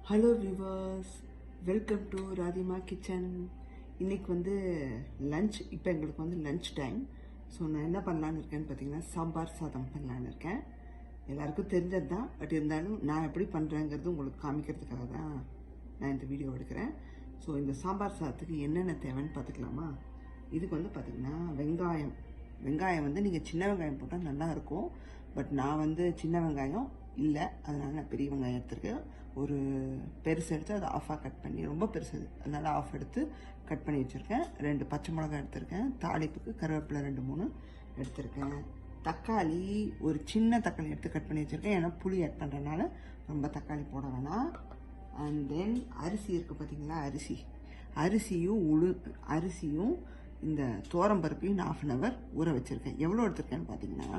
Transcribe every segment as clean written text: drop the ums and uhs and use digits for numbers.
Hello viewers, welcome to Radhima kitchen. இன்றைக்கி வந்து lunch. இப்போ எங்களுக்கு வந்து லன்ச் டைம். ஸோ நான் என்ன பண்ணலான்னு இருக்கேன்னு பார்த்தீங்கன்னா சாம்பார் சாதம் பண்ணலான்னு இருக்கேன். எல்லாருக்கும் தெரிஞ்சது தான், பட் இருந்தாலும் நான் எப்படி பண்ணுறேங்கிறது உங்களுக்கு காமிக்கிறதுக்காக தான் நான் இந்த வீடியோ எடுக்கிறேன். ஸோ இந்த சாம்பார் சாதத்துக்கு என்னென்ன தேவைன்னு பார்த்துக்கலாமா? இதுக்கு வந்து பார்த்திங்கன்னா வெங்காயம் வந்து நீங்கள் சின்ன வெங்காயம் போட்டால் நல்லாயிருக்கும். பட் நான் வந்து சின்ன வெங்காயம் இல்லை, அதனால் நான் பெரிய வெங்காயம் எடுத்துருக்கேன். ஒரு பெருசு எடுத்து அதை ஆஃபாக கட் பண்ணி, ரொம்ப பெருசு அதனால் ஆஃப் எடுத்து கட் பண்ணி வச்சுருக்கேன். 2 பச்சை மிளகாய் எடுத்திருக்கேன். தாளிப்புக்கு கருவேப்பிலை 2-3 எடுத்திருக்கேன். தக்காளி ஒரு சின்ன தக்காளி எடுத்து கட் பண்ணி வச்சுருக்கேன். ஏன்னா புளி ஆட் பண்ணுறதுனால ரொம்ப தக்காளி போட வேணாம். அண்ட் தென் அரிசி இருக்குது பார்த்தீங்களா, அரிசியும் இந்த பருப்பையும் நான் 1/2 hour ஊற வச்சுருக்கேன். எவ்வளோ எடுத்திருக்கேன்னு பார்த்தீங்கன்னா,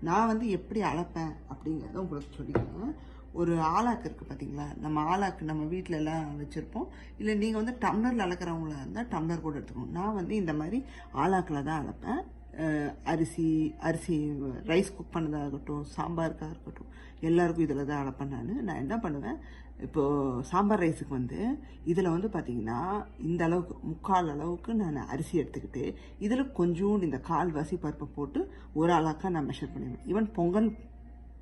நான் வந்து எப்படி அளப்பேன் அப்படிங்கிறத உங்களுக்கு சொல்லிக்கிறேன். ஒரு ஆளாக்கு இருக்குது பார்த்தீங்களா, நம்ம வீட்டில எல்லாம் வச்சுருப்போம். இல்லை நீங்கள் வந்து டம்ளரில் அளக்கிறவங்களா இருந்தால் டம்ளர் கூட எடுத்துக்கணும். நான் வந்து இந்த மாதிரி ஆளாக்கில் தான் அளப்பேன். அரிசி ரைஸ் குக் பண்ணதாகட்டும், சாம்பாருக்காக இருக்கட்டும், எல்லாருக்கும் இதில் தான் அளப்பேன். நான் என்ன பண்ணுவேன், இப்போது சாம்பார் ரைஸுக்கு வந்து இதில் வந்து பார்த்திங்கன்னா இந்த அளவுக்கு 3/4 அளவுக்கு நான் அரிசி எடுத்துக்கிட்டு இதில் கொஞ்சோண்டு இந்த 1/4 பருப்பை போட்டு ஒரு ஆளாக்காக நான் மெஷர் பண்ணிடுவேன். ஈவன்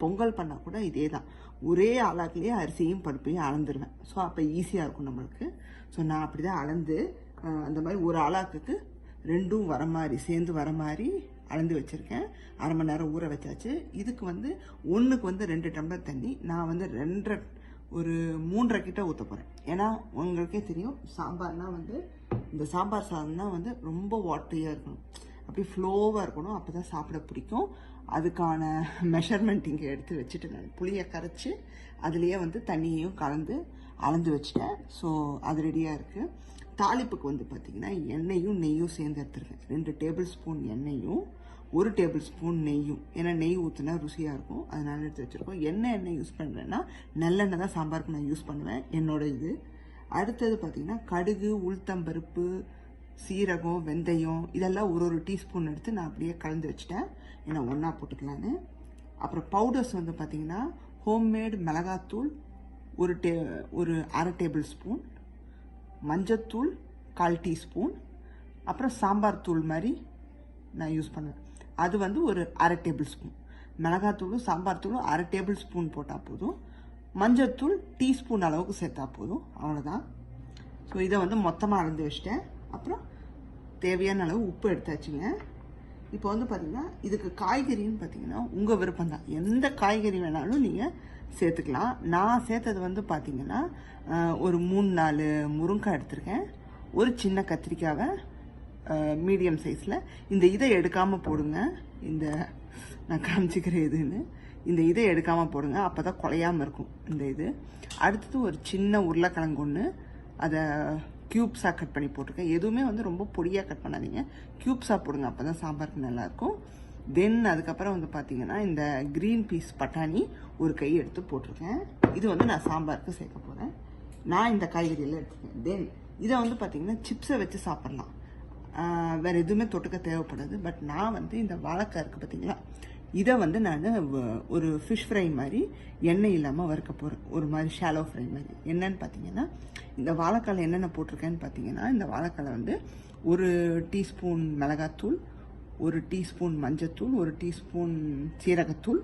பொங்கல் பண்ணால் கூட இதே தான், ஒரே ஆளாக்குலேயே அரிசியும் பருப்பையும் அளந்துருவேன். ஸோ அப்போ ஈஸியாக இருக்கும் நம்மளுக்கு. ஸோ நான் அப்படி தான் அளந்து அந்த மாதிரி ஒரு ஆளாக்குக்கு 2 சேர்ந்து வர மாதிரி அளந்து வச்சுருக்கேன். 1/2 மணி நேரம் ஊற வச்சாச்சு. இதுக்கு வந்து ஒன்றுக்கு வந்து 2 டம்ளர் தண்ணி, நான் வந்து 3.5 கிட்ட ஊற்ற போகிறேன். ஏன்னா உங்களுக்கே தெரியும், சாம்பார்னால் வந்து இந்த சாம்பார் சாதம்னா வந்து ரொம்ப வாட்டரியாக இருக்கணும், அப்படியே ஃப்ளோவாக இருக்கணும், அப்போ தான் சாப்பிட பிடிக்கும். அதுக்கான மெஷர்மெண்ட் இங்கே எடுத்து வச்சுட்டு நான் புளியை கரைச்சி அதுலேயே வந்து தண்ணியையும் கலந்து அளந்து வச்சுட்டேன். ஸோ அது ரெடியாக இருக்குது. தாளிப்புக்கு வந்து பார்த்திங்கன்னா எண்ணெயும் நெய்யும் சேர்ந்து எடுத்துருக்கேன். 2 டேபிள் ஸ்பூன் எண்ணெயும் 1 டேபிள் ஸ்பூன் நெய்யும். ஏன்னா நெய் ஊற்றினா ருசியாக இருக்கும், அதனால எடுத்து வச்சுருக்கோம். எண்ணெய் யூஸ் பண்ணுறேன்னா நல்லெண்ணெய் தான் சாம்பாருக்கு நான் யூஸ் பண்ணுவேன், என்னோட இது. அடுத்தது பார்த்திங்கன்னா கடுகு, உளுத்தம்பருப்பு, சீரகம், வெந்தயம் இதெல்லாம் ஒரு டீஸ்பூன் எடுத்து நான் அப்படியே கலந்து வச்சுட்டேன், ஏன்னா ஒன்றா போட்டுக்கலான்னு. அப்புறம் பவுடர்ஸ் வந்து பார்த்திங்கன்னா ஹோம்மேடு மிளகாத்தூள் ஒரு 1/2 டேபிள் ஸ்பூன், மஞ்சத்தூள் 1/4 டீஸ்பூன், அப்புறம் சாம்பார் தூள் மாதிரி நான் யூஸ் பண்ணுவேன். அது வந்து ஒரு 1/2 டேபிள் ஸ்பூன். மிளகாத்தூளும் சாம்பார் தூளும் 1/2 டேபிள் ஸ்பூன் போட்டால் போதும். மஞ்சத்தூள் டீஸ்பூன் அளவுக்கு சேர்த்தா போதும், அவ்வளோதான். ஸோ இதை வந்து மொத்தமாக அளந்து வச்சுட்டேன். அப்புறம் தேவையான அளவு உப்பு எடுத்தாச்சுங்க. இப்போ வந்து பார்த்திங்கன்னா இதுக்கு காய்கறின்னு பார்த்திங்கன்னா உங்கள் விருப்பம் தான், எந்த காய்கறி வேணாலும் நீங்கள் சேர்த்துக்கலாம். நான் சேர்த்தது வந்து பார்த்திங்கன்னா ஒரு 3-4 முருங்கைக்காய் எடுத்திருக்கேன். ஒரு சின்ன கத்திரிக்காவை மீடியம் சைஸில். இந்த இதை எடுக்காமல் போடுங்க, இந்த நான் காமிச்சிக்கிற இதுன்னு இந்த இதை எடுக்காமல் போடுங்க, அப்போ தான் குலையாமல் இருக்கும் இந்த இது. அடுத்தது ஒரு சின்ன உருளைக்கிழங்கு ஒன்று, அதை க்யூப்ஸாக கட் பண்ணி போட்டிருக்கேன். எதுவுமே வந்து ரொம்ப பொடியாக கட் பண்ணாதீங்க, க்யூப்ஸாக போடுங்க, அப்போ தான் சாம்பாருக்கு நல்லாயிருக்கும். தென் அதுக்கப்புறம் வந்து பார்த்திங்கன்னா இந்த க்ரீன் பீஸ் பட்டாணி ஒரு கை எடுத்து போட்டிருக்கேன். இது வந்து நான் சாம்பாருக்கு சேர்க்க போகிறேன். நான் இந்த காய்கறியெல்லாம் எடுத்துக்கேன். தென் இதை வந்து பார்த்திங்கன்னா சிப்ஸை வச்சு சாப்பிட்லாம், வேறு எதுவுமே தொட்டுக்க தேவைப்படாது. பட் நான் வந்து இந்த வாழைக்காய் இருக்குது பார்த்திங்களா, இதை வந்து நான் ஒரு ஃபிஷ் ஃப்ரை மாதிரி எண்ணெய் இல்லாமல் வறுக்க போகிறேன், ஒரு மாதிரி ஷாலோ ஃப்ரை மாதிரி. என்னன்னு பார்த்தீங்கன்னா இந்த வாழைக்காயில் என்னென்ன போட்டிருக்கேன்னு பார்த்தீங்கன்னா, இந்த வாழைக்காயில் வந்து 1 டீஸ்பூன் மிளகாத்தூள், 1 டீஸ்பூன் மஞ்சத்தூள், 1 டீஸ்பூன் சீரகத்தூள்,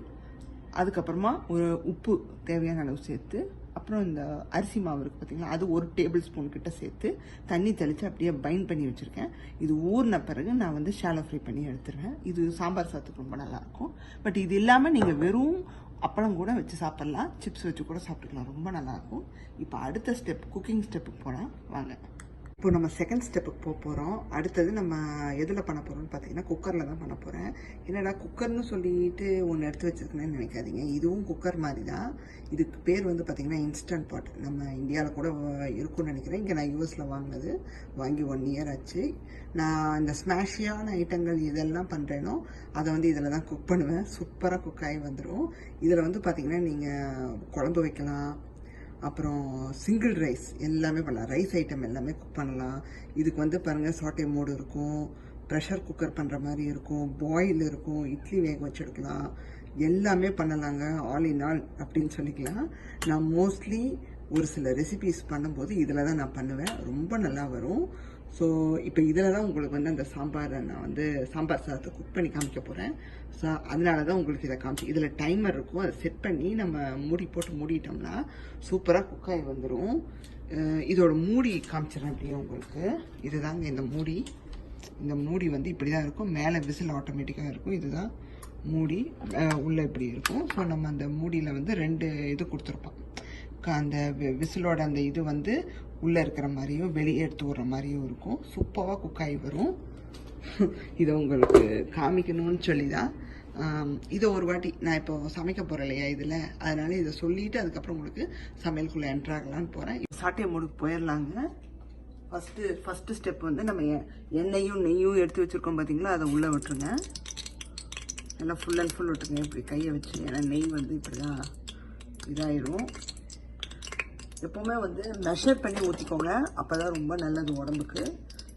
அதுக்கப்புறமா ஒரு உப்பு தேவையான அளவு சேர்த்து, அப்புறம் இந்த அரிசி மாவு இருக்குது பார்த்திங்களா, அது 1 டேபிள் ஸ்பூன் கிட்ட சேர்த்து தண்ணி தெளித்து அப்படியே பைண்ட் பண்ணி வச்சுருக்கேன். இது ஊறின பிறகு நான் வந்து ஷாலோ ஃப்ரை பண்ணி எடுத்துருவேன். இது சாம்பார் சாதத்துக்கு ரொம்ப நல்லாயிருக்கும். பட் இது இல்லாமல் நீங்கள் வெறும் அப்பளம் கூட வச்சு சாப்பிட்லாம், சிப்ஸ் வச்சு கூட சாப்பிட்டுக்கலாம், ரொம்ப நல்லாயிருக்கும். இப்போ அடுத்த ஸ்டெப், குக்கிங் ஸ்டெப்புக்கு போனால் வாங்க. இப்போ நம்ம செகண்ட் ஸ்டெப்புக்கு போக போகிறோம். அடுத்தது நம்ம எதில் பண்ண போகிறோம்னு பார்த்தீங்கன்னா குக்கரில் தான் பண்ண போகிறேன். என்னடா குக்கர்னு சொல்லிட்டு ஒன்று எடுத்து வச்சுருக்கேன்னு நினைக்காதீங்க, இதுவும் குக்கர் மாதிரி தான். இதுக்கு பேர் வந்து பார்த்திங்கன்னா இன்ஸ்டன்ட் பாட். நம்ம இந்தியாவில் கூட இருக்கும்னு நினைக்கிறேன். இங்கே நான் யூஎஸில் வாங்கி 1 year ஆச்சு. நான் இந்த ஸ்மாஷியான ஐட்டங்கள் இதெல்லாம் பண்ணுறேனோ அதை வந்து இதில் தான் குக் பண்ணுவேன். சூப்பராக குக் ஆகி வந்துடும். இதில் வந்து பார்த்திங்கன்னா நீங்கள் குழம்பு வைக்கலாம், அப்புறம் சிங்கிள் ரைஸ் எல்லாமே பண்ணலாம், ரைஸ் ஐட்டம் எல்லாமே குக் பண்ணலாம். இதுக்கு வந்து பாருங்கள் சாட்டே மோடு இருக்கும், ப்ரெஷர் குக்கர் பண்ணுற மாதிரி இருக்கும், பாயில் இருக்கும், இட்லி வேக வச்சு எடுக்கலாம், எல்லாமே பண்ணலாங்க. ஆல் இன் ஆல் அப்படின்னு சொல்லிக்கலாம். நான் மோஸ்ட்லி ஒரு சில ரெசிபீஸ் பண்ணும்போது இதில் தான் நான் பண்ணுவேன். ரொம்ப நல்லா வரும். ஸோ இப்போ இதில் தான் உங்களுக்கு வந்து அந்த சாம்பாரை நான் வந்து சாம்பார் சாதத்தை குக் பண்ணி காமிக்க போகிறேன். ஸோ அதனால தான் உங்களுக்கு இதை காமிச்சு. இதில் டைமர் இருக்கும், அதை செட் பண்ணி நம்ம மூடி போட்டு மூடிட்டோம்னா சூப்பராக குக்காகி வந்துடும். இதோட மூடி காமிச்சிடறேன் அப்படியே உங்களுக்கு. இதுதாங்க இந்த மூடி. இந்த மூடி வந்து இப்படி தான் இருக்கும். மேலே விசில் ஆட்டோமேட்டிக்காக இருக்கும். இதுதான் மூடி. உள்ளே இப்படி இருக்கும். ஸோ நம்ம அந்த மூடியில் வந்து 2 இது கொடுத்துருப்போம். அந்த விசிலோட அந்த இது வந்து உள்ளே இருக்கிற மாதிரியும் வெளியே எடுத்து விடுற மாதிரியும் இருக்கும். சூப்பராக குக்காகி வரும். இதை உங்களுக்கு காமிக்கணும்னு சொல்லி தான் இதை ஒரு வாட்டி நான் இப்போ சமைக்க போகிறேன் இல்லையா இதில், அதனால் இதை சொல்லிவிட்டு அதுக்கப்புறம் உங்களுக்கு சமையலுக்குள்ளே என்ட்ராகலான்னு போகிறேன். சாட்டை மூடுக்கு போயிடலாங்க. ஃபஸ்ட்டு ஸ்டெப் வந்து நம்ம எண்ணெயும் நெய்யும் எடுத்து வச்சுருக்கோம் பார்த்தீங்களா, அதை உள்ளே விட்டுருங்க. நல்லா ஃபுல் அண்ட் ஃபுல் விட்டுருங்க இப்படி கையை வச்சு. ஏன்னா நெய் வந்து இப்படி தான் இதாயிடும். எப்போவுமே வந்து மெஷர் பண்ணி ஊற்றிக்கோங்க, அப்போ தான் ரொம்ப நல்லது உடம்புக்கு.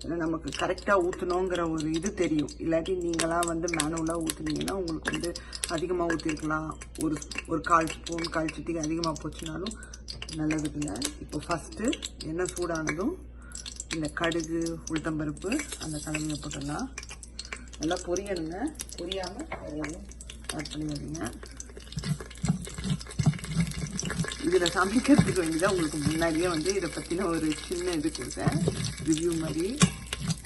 ஏன்னா நமக்கு கரெக்டாக ஊற்றணுங்கிற ஒரு இது தெரியும். இல்லாட்டி நீங்களாம் வந்து மேனுவலாக ஊற்றுனீங்கன்னா உங்களுக்கு வந்து அதிகமாக ஊற்றிருக்கலாம். ஒரு 1/4 ஸ்பூன் 1/4 சிட்டிக்கு அதிகமாக போச்சுனாலும் நல்லதுக்குங்க. இப்போ ஃபஸ்ட்டு எண்ணெய் சூடானதும் இந்த கடுகு உளுத்தம்பருப்பு அந்த கலவையை போட்டுடலாம். நல்லா பொரியணுங்க. பொரியாமல் அதெல்லாம் ஆட் பண்ணி வைங்க. இதில் சமைக்கிறதுக்கு வேண்டிதான் உங்களுக்கு முன்னாடியே வந்து இதை பற்றின ஒரு சின்ன இது கொடுத்தேன், ரிவ்யூ மாதிரி.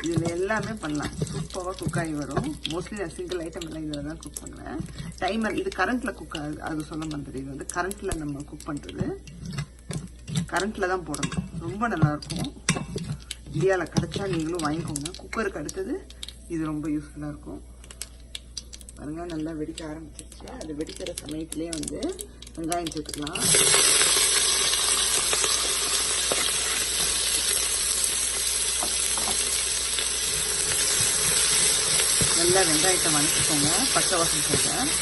இதில் எல்லாமே பண்ணலாம், சூப்பராக குக்காகி வரும். மோஸ்ட்லி நான் சிங்கிள் ஐட்டம் எல்லாம் இதில் தான் குக் பண்ணுவேன். டைமர் இது கரண்ட்டில் குக் ஆகுது, அது சொல்ல மாட்டேது. இது வந்து கரண்ட்டில் நம்ம குக் பண்ணுறது, கரண்ட்டில் தான் போடணும். ரொம்ப நல்லாயிருக்கும். இந்தியாவில் கிடச்சா நீங்களும் வாங்கிக்கோங்க. குக்கருக்கு அடுத்தது இது ரொம்ப யூஸ்ஃபுல்லாக இருக்கும். பாருங்கள், நல்லா வெடிக்க ஆரம்பிச்சிருச்சு. அது வெடிக்கிற சமயத்துலேயே வந்து வெங்காயம் சேர்த்துக்கலாம். நல்லா வெங்காயத்தை வதக்கிக்கோங்க, பச்சை வாசம் போட்டேன்.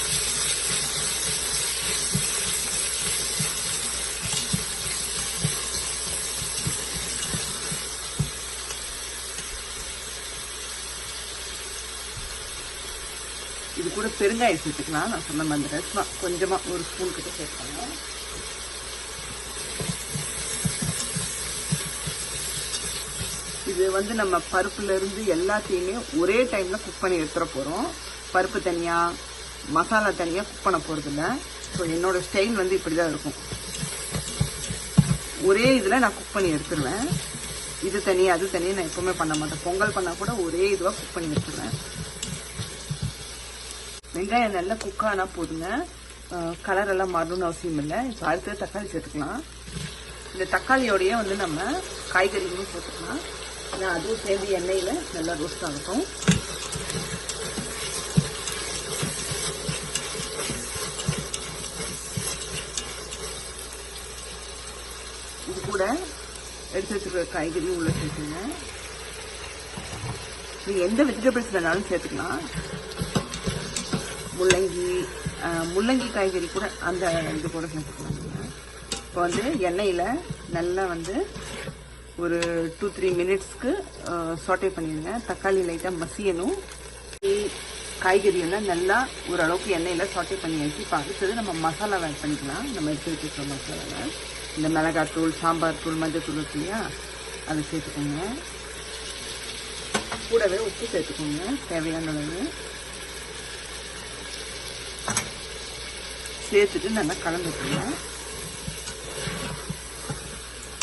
இது கூட பெருங்காயம் சேர்த்துக்கலாம். நான் சொன்ன மாதிரி கொஞ்சமாக 1 ஸ்பூன் கிட்ட சேர்ப்பாங்க. இது வந்து நம்ம பருப்புலேருந்து எல்லாத்தையுமே ஒரே டைமில் குக் பண்ணி எடுத்துட போகிறோம். பருப்பு தனியாக, மசாலா தனியாக குக் பண்ண போகிறதில்ல. ஸோ என்னோடய ஸ்டைல் வந்து இப்படி தான் இருக்கும். ஒரே இதில் நான் குக் பண்ணி எடுத்துருவேன். இது தனியாக அது தனியாக நான் எப்போவுமே பண்ண மாட்டேன். பொங்கல் பண்ணால் கூட ஒரே இதுவாக குக் பண்ணி எடுத்துருவேன். வெங்காயம் நல்லா குக் ஆனால் போதுங்க, கலரெல்லாம் மாறணும்னு அவசியம் இல்லை. இப்போ அடுத்து தக்காளி சேர்த்துக்கலாம். இந்த தக்காளியோடையே வந்து நம்ம காய்கறிகளும் சேர்த்துக்கலாம். ஏன்னா அதுவும் சேர்ந்து எண்ணெயில் நல்லா ரோஸ்ட் ஆகட்டும். இது கூட எடுத்து வச்சுருக்க காய்கறியும் உள்ள சேர்த்துங்க. நீங்கள் எந்த வெஜிடபிள்ஸ் வேணாலும் சேர்த்துக்கலாம். முள்ளங்கி காய்கறி கூட அந்த இது கூட சேர்த்துக்கலாம். இப்போ வந்து எண்ணெயில் நல்லா வந்து ஒரு 2-3 மினிட்ஸ்க்கு சாட்டே பண்ணிடுங்க. தக்காளி லைட்டாக மசியணும். காய்கறி எல்லாம் நல்லா ஓரளவுக்கு எண்ணெயில் சாட்டே பண்ணியாச்சு. இப்போ அடுத்தது நம்ம மசாலா ஆட் பண்ணிக்கலாம். நம்ம எடுத்து வச்சுருக்க மசாலாவை, இந்த மிளகாத்தூள், சாம்பார் தூள், மஞ்சள் தூள் இருக்கு இல்லையா, அதை சேர்த்துக்கோங்க. கூடவே உப்பு சேர்த்துக்கோங்க தேவையான அளவு. சேர்த்துட்டு நல்லா கலந்துக்கோங்க.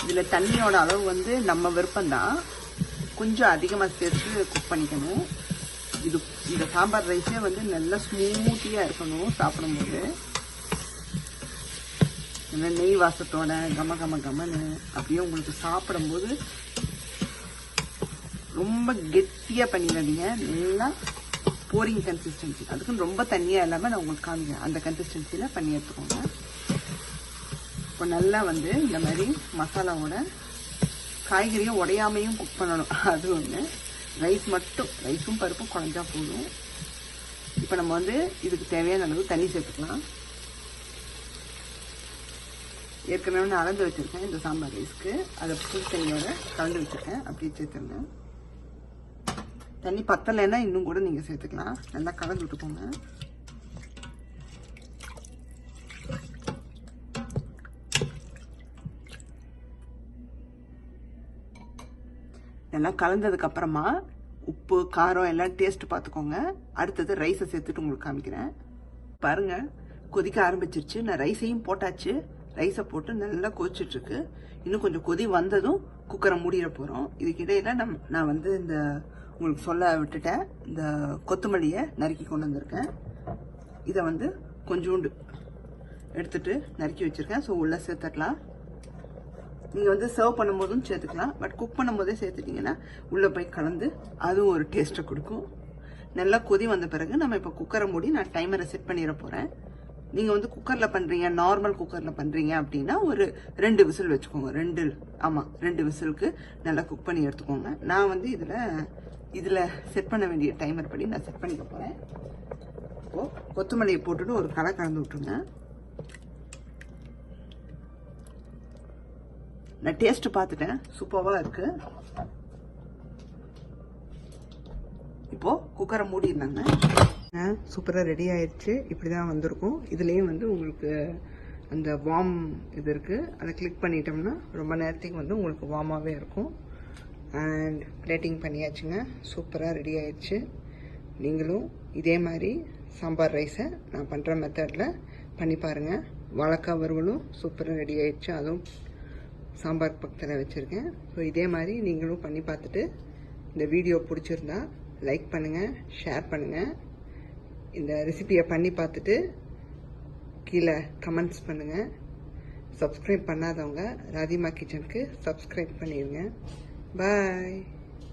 இதில் தண்ணியோட அளவு வந்து நம்ம விருப்பம்தான், கொஞ்சம் அதிகமாக சேர்த்து குக் பண்ணிக்கணும். இந்த சாம்பார் ரைஸே வந்து நல்லா ஸ்மூத்தியாக இருக்கணும் சாப்பிடும்போது. நல்லா நெய் வாசத்தோட கமன்னு அப்படியே உங்களுக்கு சாப்பிடும்போது ரொம்ப கெட்டியாக பண்ணிடாதீங்க. நல்லா போரிங் கன்சிஸ்டன்சி, அதுக்குன்னு ரொம்ப தண்ணியாக இல்லாமல் நான் உங்களுக்கு காமிக்கிறேன். அந்த கன்சிஸ்டன்சியில் பண்ணி எடுத்துக்கோங்க. இப்போ நல்லா வந்து இந்த மாதிரி மசாலாவோட காய்கறியும் உடையாமையும் குக் பண்ணணும். அது ஒன்று. ரைஸும் பருப்பும் குழஞ்சா போதும். இப்போ நம்ம வந்து இதுக்கு தேவையான அளவு தண்ணி சேர்த்துக்கலாம். ஏற்கனவே நான் அளந்து வச்சுருக்கேன் இந்த சாம்பார் ரைஸ்க்கு. அதை புது தண்ணியோட கலந்து வச்சுருக்கேன், அப்படியே சேர்த்துருங்க. தண்ணி பத்தலைன்னா இன்னும் கூட நீங்கள் சேர்த்துக்கலாம். நல்லா கலந்து விட்டுக்கோங்க. இதெல்லாம் கலந்ததுக்கப்புறமா உப்பு காரம் எல்லாம் டேஸ்ட் பார்த்துக்கோங்க. அடுத்தது ரைஸை சேர்த்துட்டு உங்களுக்கு காமிக்கிறேன். பாருங்கள், கொதிக்க ஆரம்பிச்சிருச்சு. நான் ரைஸையும் போட்டாச்சு. ரைஸை போட்டு நல்லா கொதிச்சிட்ருக்கு. இன்னும் கொஞ்சம் கொதி வந்ததும் குக்கரை மூடிட போகிறோம். இதுக்கிடையில் நான் வந்து இந்த உங்களுக்கு சொல்ல விட்டுட்டேன், இந்த கொத்தமல்லியை நறுக்கி கொண்டு வந்திருக்கேன். இதை வந்து கொஞ்சோண்டு எடுத்துட்டு நறுக்கி வச்சுருக்கேன். ஸோ உள்ளே சேர்த்துக்கலாம். நீங்கள் வந்து சர்வ் பண்ணும்போதும் சேர்த்துக்கலாம். பட் குக் பண்ணும்போதே சேர்த்துட்டிங்கன்னா உள்ளே போய் கலந்து அதுவும் ஒரு டேஸ்ட்டை கொடுக்கும். நல்லா கொதி வந்த பிறகு நம்ம இப்போ குக்கரை மூடி நான் டைமரை செட் பண்ணிட போகிறேன். நீங்கள் வந்து குக்கரில் பண்ணுறீங்க, நார்மல் குக்கரில் பண்ணுறீங்க அப்படின்னா ஒரு 2 விசில் வச்சுக்கோங்க. 2 விசிலுக்கு நல்லா குக் பண்ணி எடுத்துக்கோங்க. நான் வந்து இதில் செட் பண்ண வேண்டிய டைமர் படி நான் செட் பண்ணிக்க போகிறேன். இப்போது கொத்தமல்லியை போட்டுட்டு ஒரு கலந்து விட்டுருங்க. நான் டேஸ்ட் பார்த்துட்டேன், சூப்பராக இருக்குது. இப்போது குக்கரை மூடிடுறாங்க. சூப்பராக ரெடி ஆயிடுச்சு. இப்படி தான் வந்திருக்கும். இதுலேயும் வந்து உங்களுக்கு அந்த வார்ம் இது இருக்குது. அதை கிளிக் பண்ணிட்டோம்னா ரொம்ப நேரத்துக்கு வந்து உங்களுக்கு வார்மாகவே இருக்கும். அண்ட் பிளேட்டிங் பண்ணியாச்சுங்க. சூப்பராக ரெடி ஆயிடுச்சு. நீங்களும் இதே மாதிரி சாம்பார் ரைஸை நான் பண்ணுற மெத்தடில் பண்ணி பாருங்கள். வாழைக்காய் வறுவலும் சூப்பராக ரெடி ஆயிடுச்சு. அதுவும் சாம்பார் பக்கத்தில் வச்சுருக்கேன். ஸோ இதே மாதிரி நீங்களும் பண்ணி பார்த்துட்டு இந்த வீடியோ பிடிச்சிருந்தா லைக் பண்ணுங்கள், ஷேர் பண்ணுங்கள். இந்த ரெசிபியை பண்ணி பார்த்துட்டு கீழே கமெண்ட்ஸ் பண்ணுங்கள். சப்ஸ்கிரைப் பண்ணாதவங்க ராதிமா கிச்சனுக்கு சப்ஸ்கிரைப் பண்ணிடுங்க. பாய்.